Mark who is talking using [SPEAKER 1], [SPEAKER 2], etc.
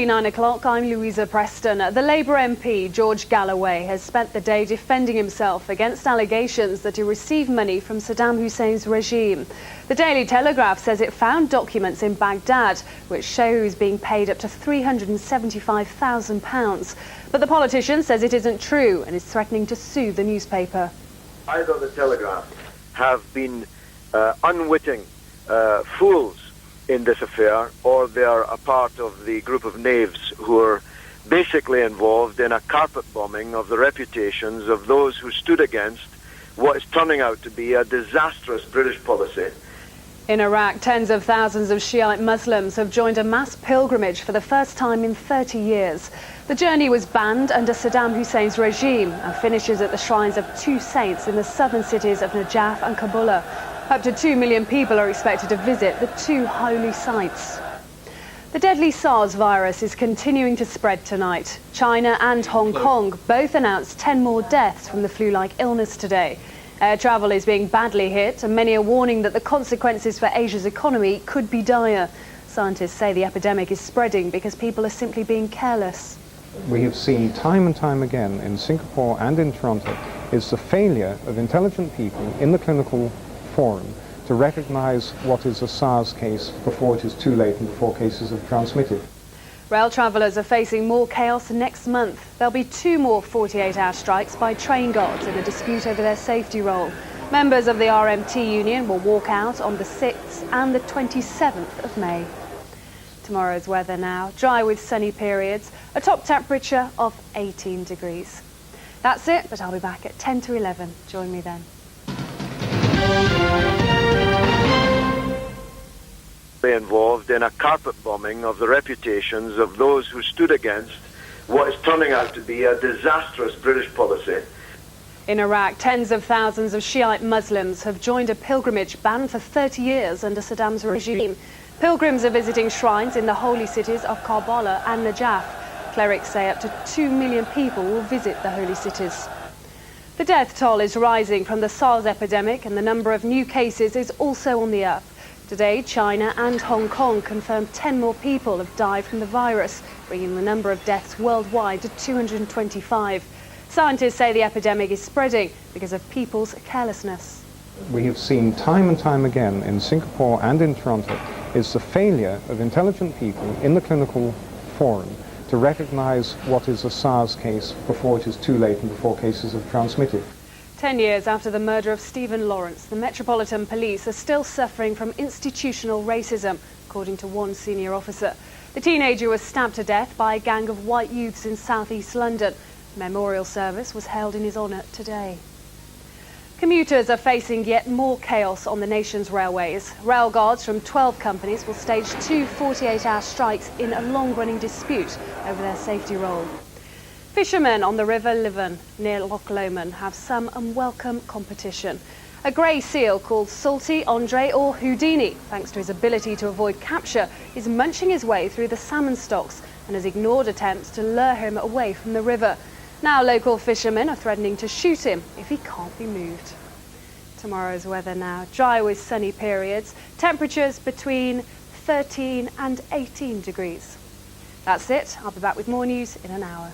[SPEAKER 1] Nearly 9 o'clock, I'm Louisa Preston. The Labour MP, George Galloway, has spent the day defending himself against allegations that he received money from Saddam Hussein's regime. The Daily Telegraph says it found documents in Baghdad which show he's being paid up to £375,000. But the politician says it isn't true and is threatening to sue the newspaper.
[SPEAKER 2] Either the Telegraph have been unwitting fools in this affair, or they are a part of the group of knaves who are basically involved in a carpet bombing of the reputations of those who stood against what is turning out to be a disastrous British policy.
[SPEAKER 1] In Iraq, tens of thousands of Shiite Muslims have joined a mass pilgrimage for the first time in 30 years. The journey was banned under Saddam Hussein's regime and finishes at the shrines of two saints in the southern cities of Najaf and Kabul. Up to 2 million people are expected to visit the two holy sites. The deadly SARS virus is continuing to spread tonight. China and Hong Kong both announced 10 more deaths from the flu-like illness today. Air travel is being badly hit, and many are warning that the consequences for Asia's economy could be dire. Scientists say the epidemic is spreading because people are simply being careless.
[SPEAKER 3] We have seen time and time again in Singapore and in Toronto is the failure of intelligent people in the clinical forum to recognise what is a SARS case before it is too late and before cases have transmitted.
[SPEAKER 1] Rail travellers are facing more chaos next month. There'll be 2 more 48-hour strikes by train guards in a dispute over their safety role. Members of the RMT union will walk out on the 6th and the 27th of May. Tomorrow's weather now, dry with sunny periods, a top temperature of 18 degrees. That's it, but I'll be back at 10 to 11. Join me then.
[SPEAKER 2] Involved in a carpet bombing of the reputations of those who stood against what is turning out to be a disastrous British policy.
[SPEAKER 1] In Iraq, tens of thousands of Shiite Muslims have joined a pilgrimage banned for 30 years under Saddam's regime. Pilgrims are visiting shrines in the holy cities of Karbala and Najaf. Clerics say up to 2 million people will visit the holy cities. The death toll is rising from the SARS epidemic, and the number of new cases is also on the up. Today, China and Hong Kong confirmed 10 more people have died from the virus, bringing the number of deaths worldwide to 225. Scientists say the epidemic is spreading because of people's carelessness.
[SPEAKER 3] We have seen time and time again in Singapore and in Toronto is the failure of intelligent people in the clinical forum to recognise what is a SARS case before it is too late and before cases have transmitted.
[SPEAKER 1] 10 years after the murder of Stephen Lawrence, the Metropolitan Police are still suffering from institutional racism, according to one senior officer. The teenager was stabbed to death by a gang of white youths in south-east London. A memorial service was held in his honour today. Commuters are facing yet more chaos on the nation's railways. Rail guards from 12 companies will stage 2 48-hour strikes in a long-running dispute over their safety role. Fishermen on the River Leven near Loch Lomond have some unwelcome competition. A grey seal called Salty, Andre or Houdini, thanks to his ability to avoid capture, is munching his way through the salmon stocks and has ignored attempts to lure him away from the river. Now local fishermen are threatening to shoot him if he can't be moved. Tomorrow's weather now, dry with sunny periods, temperatures between 13 and 18 degrees. That's it. I'll be back with more news in an hour.